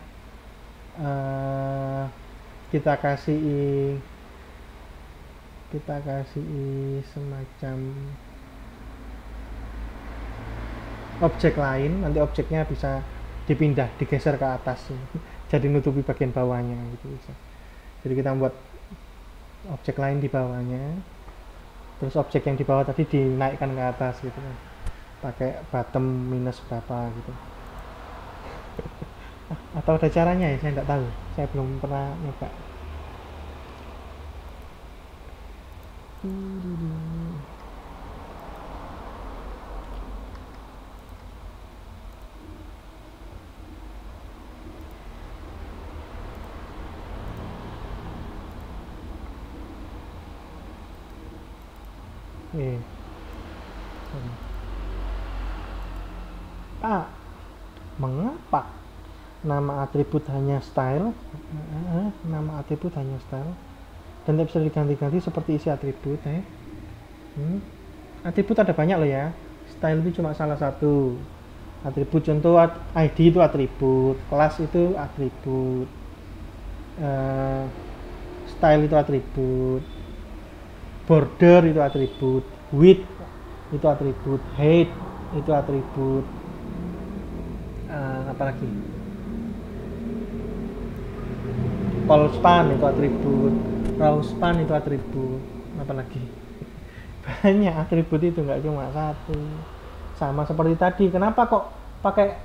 kita kasih semacam objek lain, nanti objeknya bisa dipindah, digeser ke atas jadi nutupi bagian bawahnya gitu bisa. Jadi kita buat objek lain di bawahnya, terus objek yang di bawah tadi dinaikkan ke atas gitu kan, pakai bottom minus berapa gitu. Atau ada caranya ya, saya nggak tahu, saya belum pernah nyoba. Mengapa nama atribut hanya style dan tidak bisa diganti-ganti seperti isi atribut atribut ada banyak loh ya, style itu cuma salah satu atribut. Contoh ID itu atribut, kelas itu atribut, style itu atribut, border itu atribut, width itu atribut, height itu atribut, apalagi call span itu atribut, row span itu atribut, apalagi banyak atribut itu, nggak cuma satu. Sama seperti tadi, kenapa kok pakai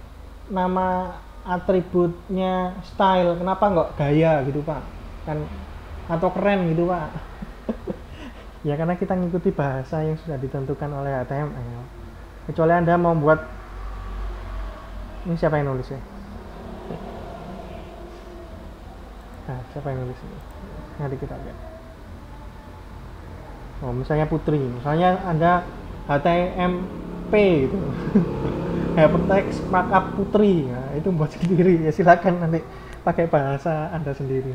nama atributnya style, kenapa nggak gaya gitu pak kan, atau keren gitu pak? Ya karena kita ngikuti bahasa yang sudah ditentukan oleh HTML. Kecuali Anda mau buat, ini siapa yang nulis ya? Nah, siapa yang nulis ini? Nanti kita lihat. Oh, misalnya Putri, misalnya Anda HTMP gitu. Hypertext markup Putri, nah, itu buat sendiri ya, silakan nanti pakai bahasa Anda sendiri.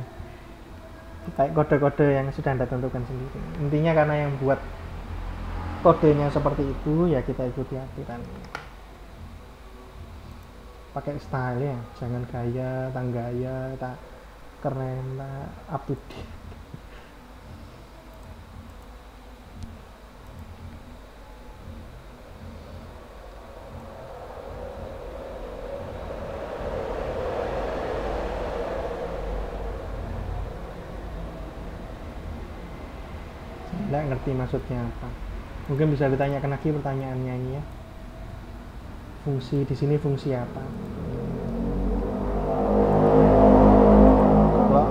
Kayak kode-kode yang sudah Anda tentukan sendiri. Intinya karena yang buat kodenya seperti itu, ya kita ikuti aturan. Pakai style ya, jangan gaya, tanggaya, tak keren, tak up to date. Nggak ngerti maksudnya apa. Mungkin bisa ditanyakan lagi pertanyaannya ini ya. Fungsi di sini fungsi apa? Kalau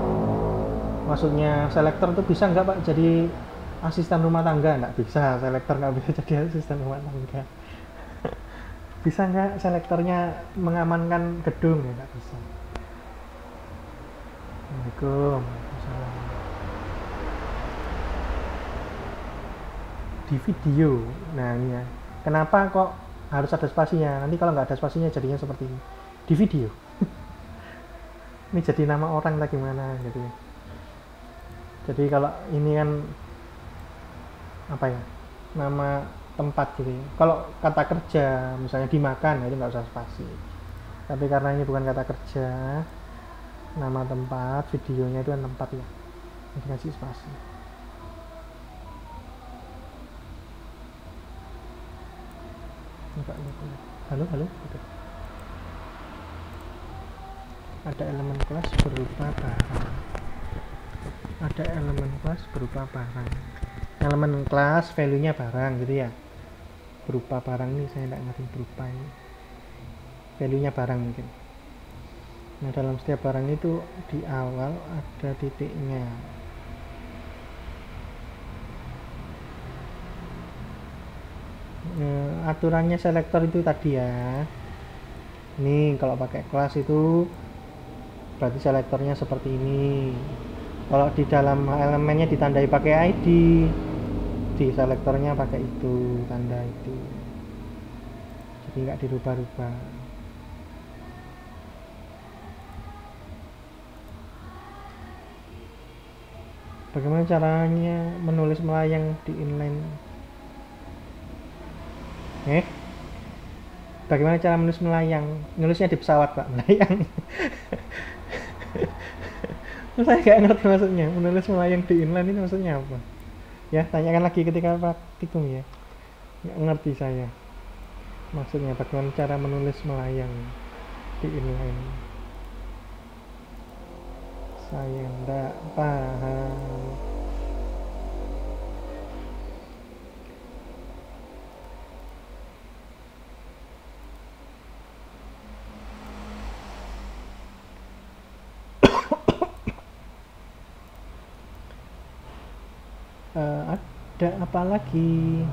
maksudnya selektor itu bisa nggak pak jadi asisten rumah tangga? Nggak bisa, selektor nggak bisa jadi asisten rumah tangga. Bisa nggak selektornya mengamankan gedung? Ya nggak bisa. Assalamualaikum. Di video, nah ini ya, kenapa kok harus ada spasinya? Nanti kalau nggak ada spasinya jadinya seperti ini di video. Ini jadi nama orang atau gimana gitu ya. Jadi kalau ini kan apa ya, nama tempat gitu ya. Kalau kata kerja misalnya dimakan, itu nggak usah spasi. Tapi karena ini bukan kata kerja, nama tempat, videonya itu kan tempat ya, dikasih spasi. Halo gitu. Ada elemen kelas berupa barang. Elemen kelas value nya barang gitu ya, berupa barang. Ini saya tidak ngerti berupa ini, value nya barang mungkin. Nah dalam setiap barang itu di awal ada titiknya. Aturannya selektor itu tadi ya, ini kalau pakai kelas itu berarti selektornya seperti ini. Kalau di dalam elemennya ditandai pakai ID, di selektornya pakai itu, tanda itu. Jadi nggak dirubah-rubah. Bagaimana caranya menulis melayang di inline? Bagaimana cara menulis melayang? Nulisnya di pesawat, Pak, melayang. Saya nggak ngerti maksudnya. Menulis melayang di inline ini maksudnya apa? Ya, tanyakan lagi ketika praktikum ya. Nggak ngerti saya. Maksudnya bagaimana cara menulis melayang di inline? Saya nggak paham. Ada apa lagi?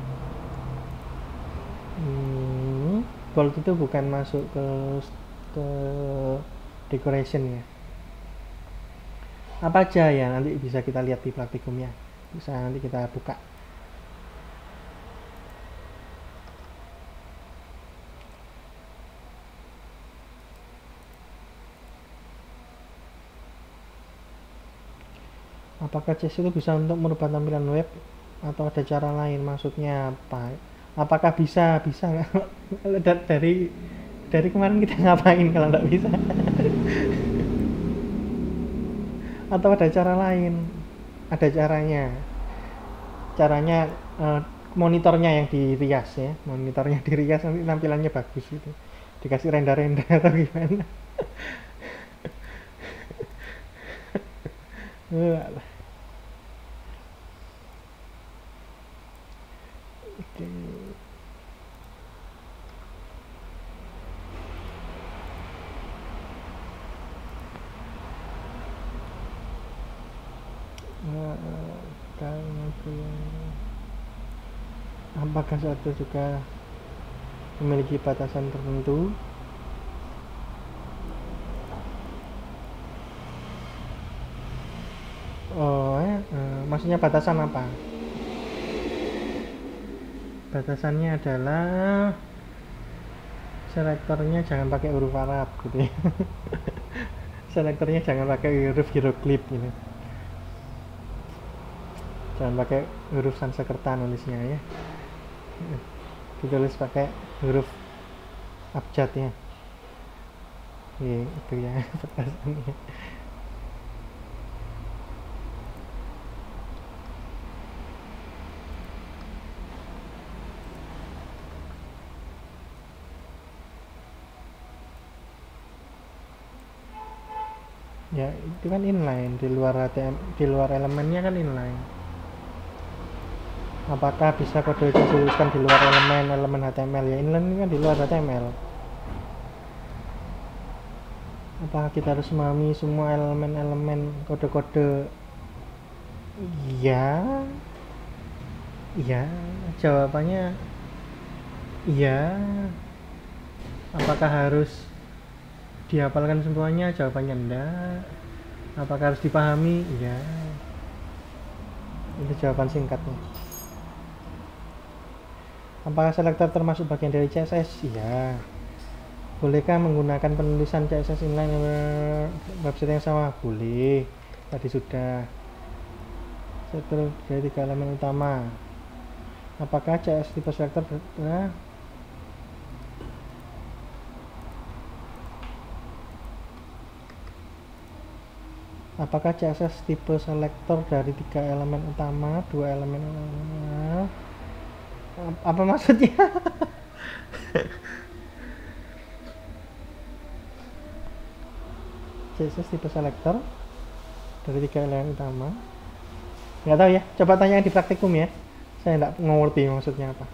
Gold itu bukan masuk ke decoration ya. Apa aja ya, nanti bisa kita lihat di praktikumnya. Bisa nanti kita buka. Apakah CSS itu bisa untuk merubah tampilan web atau ada cara lain? Maksudnya apa? Apakah bisa nggak? dari kemarin kita ngapain kalau nggak bisa? Atau ada cara lain? Ada caranya monitornya yang dirias ya, monitornya dirias nanti tampilannya bagus gitu, dikasih render atau gimana? Oke. Apakah suatu juga memiliki batasan tertentu? Maksudnya batasan apa? Batasannya adalah selektornya jangan pakai huruf Arab gitu ya. Selektornya jangan pakai huruf hieroglif gitu. Jangan pakai huruf Sanskerta nulisnya ya. Ditulis pakai huruf abjad ya. Itu ya batasannya. Ya itu kan inline, di luar elemennya kan inline. Apakah bisa kode itu dituliskan di luar elemen HTML? Ya inline ini kan di luar HTML. Apakah kita harus memahami semua elemen kode-kode? Ya, jawabannya iya. Apakah harus dihafalkan semuanya? Jawabannya enggak. Apakah harus dipahami? Iya. Itu jawaban singkatnya. Apakah selektor termasuk bagian dari CSS? Iya. Bolehkah menggunakan penulisan CSS inline website yang sama? Boleh. Tadi sudah. Selektor dari 3 elemen utama. Apakah CSS tipe selektor Apakah CSS tipe selektor dari 3 elemen utama, 2 elemen apa maksudnya? CSS tipe selektor dari 3 elemen utama. Nggak tahu ya, coba tanya di praktikum ya. Saya nggak ngerti maksudnya apa.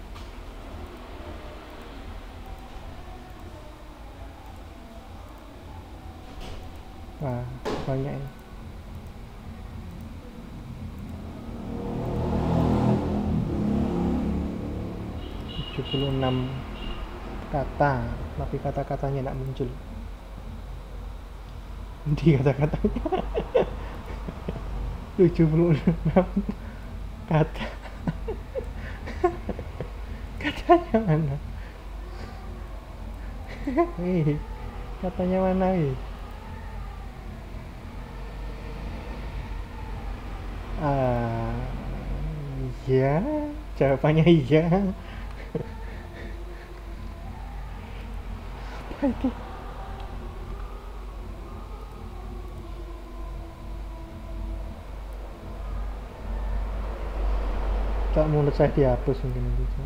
Wah, banyak ini. 76 kata, tapi kata-katanya tidak muncul di kata-katanya. 76 kata. Katanya mana? Hei, katanya mana? Ah, iya, jawabannya iya. Apa itu? Kok menurut saya dihapus mungkin itu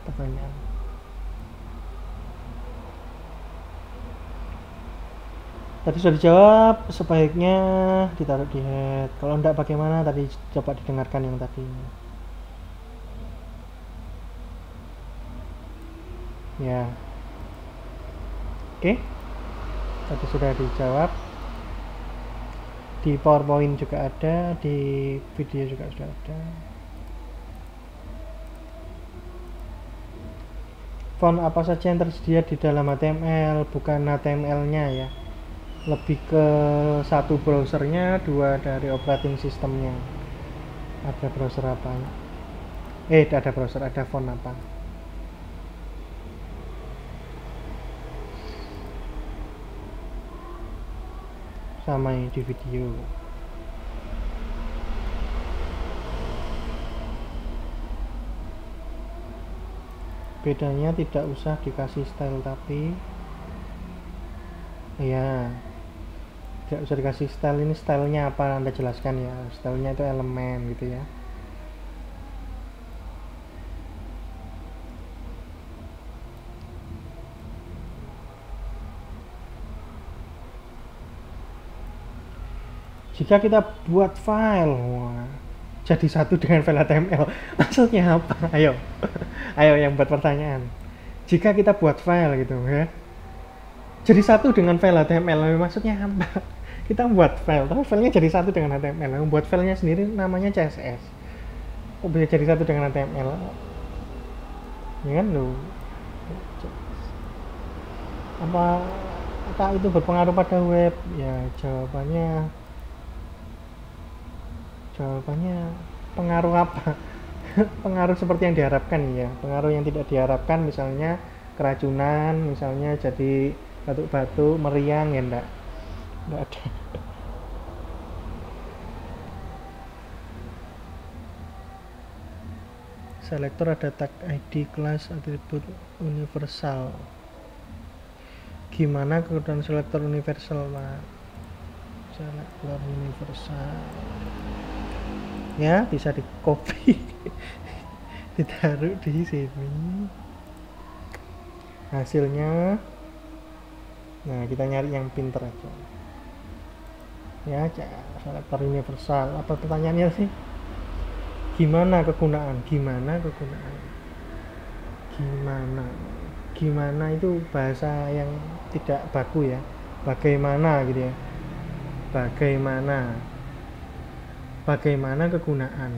pertanyaan. Tadi sudah dijawab, sebaiknya ditaruh di head. Kalau enggak bagaimana tadi, coba didengarkan yang tadi. Ya. Oke. Tadi sudah dijawab. Di PowerPoint juga ada, di video juga sudah ada. Font apa saja yang tersedia di dalam HTML, bukan HTML-nya ya. Lebih ke satu browsernya, dua dari operating systemnya. Ada browser apa? Ada browser, ada font apa? Sama di video. Bedanya tidak usah dikasih style, tapi ya tidak usah dikasih style. Ini stylenya apa Anda jelaskan ya. Stylenya itu elemen gitu ya. Jika kita buat file, jadi satu dengan file HTML, maksudnya apa? Ayo, ayo yang buat pertanyaan. Jika kita buat file gitu ya, jadi satu dengan file HTML, maksudnya apa? Kita buat file, tapi filenya jadi satu dengan HTML. Membuat filenya sendiri namanya CSS. Kok bisa jadi satu dengan HTML? Ya kan lo? Apakah itu berpengaruh pada web? Ya jawabannya pengaruh apa? Pengaruh seperti yang diharapkan ya. Pengaruh yang tidak diharapkan misalnya keracunan, misalnya jadi batuk-batuk, meriang ya enggak ada. Selektor ada tag ID, kelas, atribut universal. Gimana kegunaan selektor universal, Pak? Selektor universal ya bisa di copy ditaruh di sini hasilnya. Nah, kita nyari yang pinter aja ya. Selektor universal, apa pertanyaannya sih? Gimana kegunaan gimana itu bahasa yang tidak baku ya. Bagaimana gitu ya, bagaimana kegunaan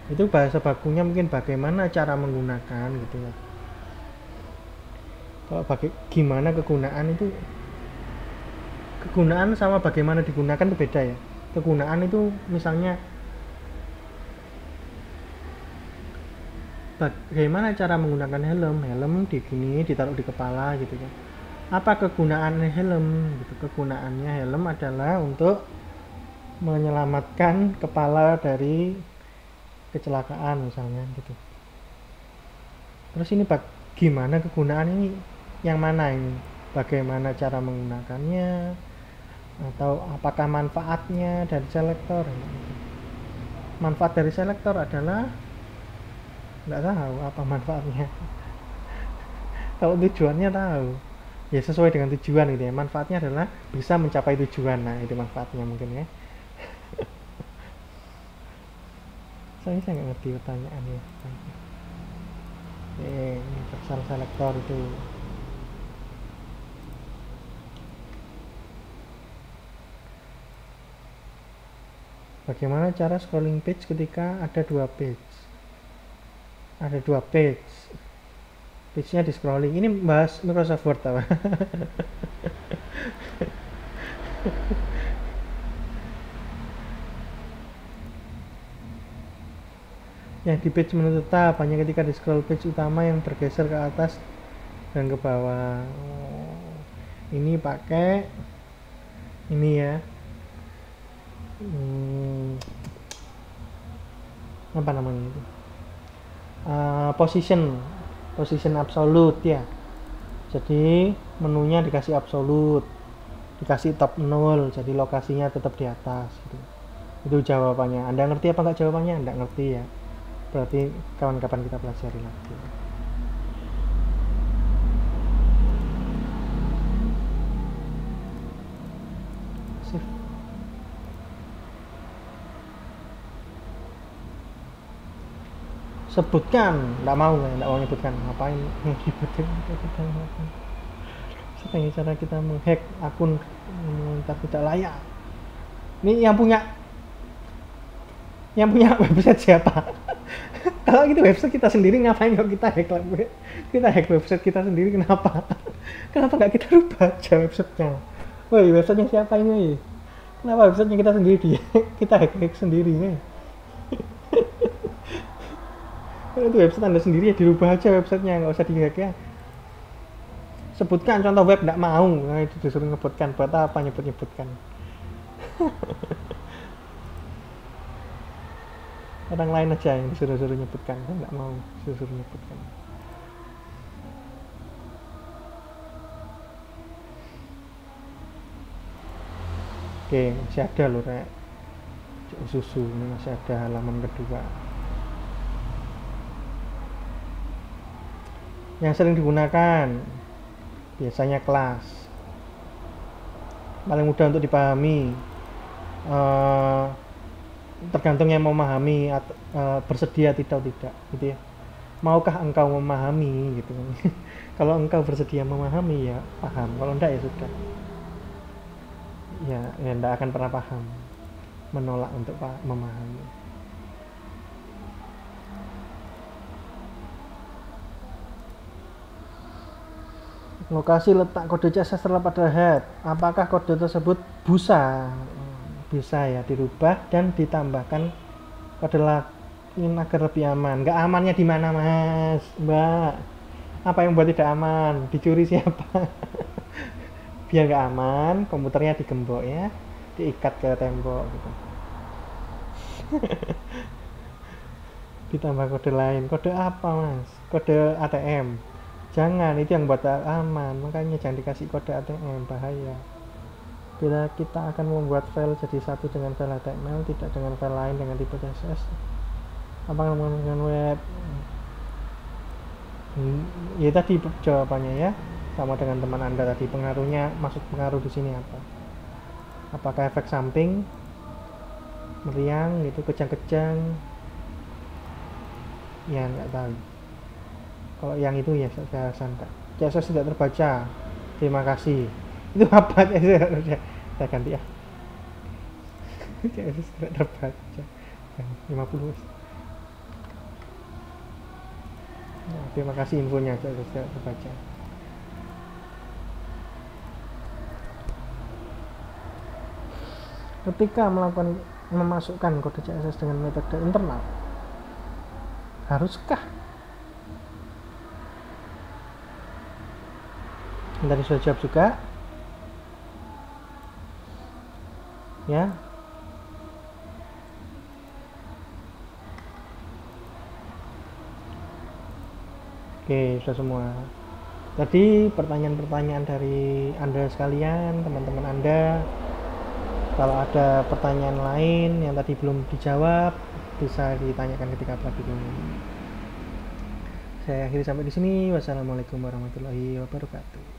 itu bahasa bakunya mungkin bagaimana cara menggunakan gitu ya. Kalau gimana kegunaan itu, kegunaan sama bagaimana digunakan itu beda ya. Kegunaan itu misalnya bagaimana cara menggunakan helm ditaruh di kepala gitu kan. Apa kegunaan helm gitu? Kegunaannya helm adalah untuk menyelamatkan kepala dari kecelakaan misalnya gitu. Terus ini gimana kegunaan ini yang mana ini? Bagaimana cara menggunakannya, atau apakah manfaatnya dari selektor? Manfaat dari selektor adalah nggak tahu apa manfaatnya. Kalau tujuannya tahu ya, sesuai dengan tujuan gitu ya. Manfaatnya adalah bisa mencapai tujuan. Nah, itu manfaatnya mungkin ya. Saya nggak ngerti pertanyaannya. Universal selector itu bagaimana cara scrolling page ketika ada dua page page-nya di scrolling. Ini bahas Microsoft Word apa? yang di page menu tetap hanya ketika di scroll page utama yang bergeser ke atas dan ke bawah. Ini pakai ini ya, apa namanya itu, position absolute ya. Jadi menunya dikasih absolute, dikasih top 0, jadi lokasinya tetap di atas gitu. Itu jawabannya. Anda ngerti apa enggak jawabannya? Enggak ngerti ya, berarti kapan-kapan kita pelajari lagi. Sebutkan, enggak mau nyebutkan. Ngapain nyebutin? Setengah cara kita menghack akun tidak layak. Ini yang punya website siapa? Kalau gitu website kita sendiri, ngapain kalau kita hack website kita sendiri? Kenapa nggak kita rubah aja websitenya? Woi, websitenya siapa ini? Kenapa websitenya kita sendiri kita hack sendiri nih? Kalau itu website Anda sendiri ya dirubah aja websitenya, nggak usah dihack ya. Sebutkan contoh web, nggak mau. Nah, itu disuruh nyebutkan. Buat apa nyebutkan? Orang lain aja yang disuruh nyebutkan, kan nggak mau disuruh nyebutkan. Oke, masih ada loh rek susu, ini masih ada halaman kedua yang sering digunakan. Biasanya kelas, paling mudah untuk dipahami, tergantung yang memahami, bersedia tidak gitu ya. Maukah engkau memahami gitu. Kalau engkau bersedia memahami ya paham, kalau enggak ya sudah, ya enggak akan pernah paham, menolak untuk memahami. Lokasi letak kode CSS terlepas pada head. Apakah kode tersebut bisa ya dirubah dan ditambahkan kode login agar lebih aman? Nggak amannya di mana mas, mbak? Apa yang buat tidak aman? Dicuri siapa? Biar nggak aman, komputernya digembok ya, diikat ke tembok gitu. Ditambah kode lain. Kode apa mas? Kode ATM. Jangan, itu yang buat aman, makanya jangan dikasih kode ATM, bahaya. Bila kita akan membuat file jadi satu dengan file HTML, tidak dengan file lain dengan tipe CSS, apa dengan web? Ya tadi jawabannya ya, sama dengan teman Anda tadi. Pengaruhnya, maksud pengaruh di sini apa? Apakah efek samping, meriang gitu, kejang-kejang? Ya nggak tahu. Kalau yang itu ya saya sangka CSS tidak terbaca, terima kasih. Itu apa CSS? Saya ganti ya. CSS tidak terbaca 50. Nah, terima kasih infonya, CSS tidak terbaca. Ketika memasukkan kode CSS dengan metode internal, haruskah? Tadi sudah jawab juga ya. Oke, sudah semua. Tadi pertanyaan-pertanyaan dari Anda sekalian, teman-teman Anda. Kalau ada pertanyaan lain yang tadi belum dijawab, bisa ditanyakan ketika pelatihan. Saya akhiri sampai di sini. Wassalamualaikum warahmatullahi wabarakatuh.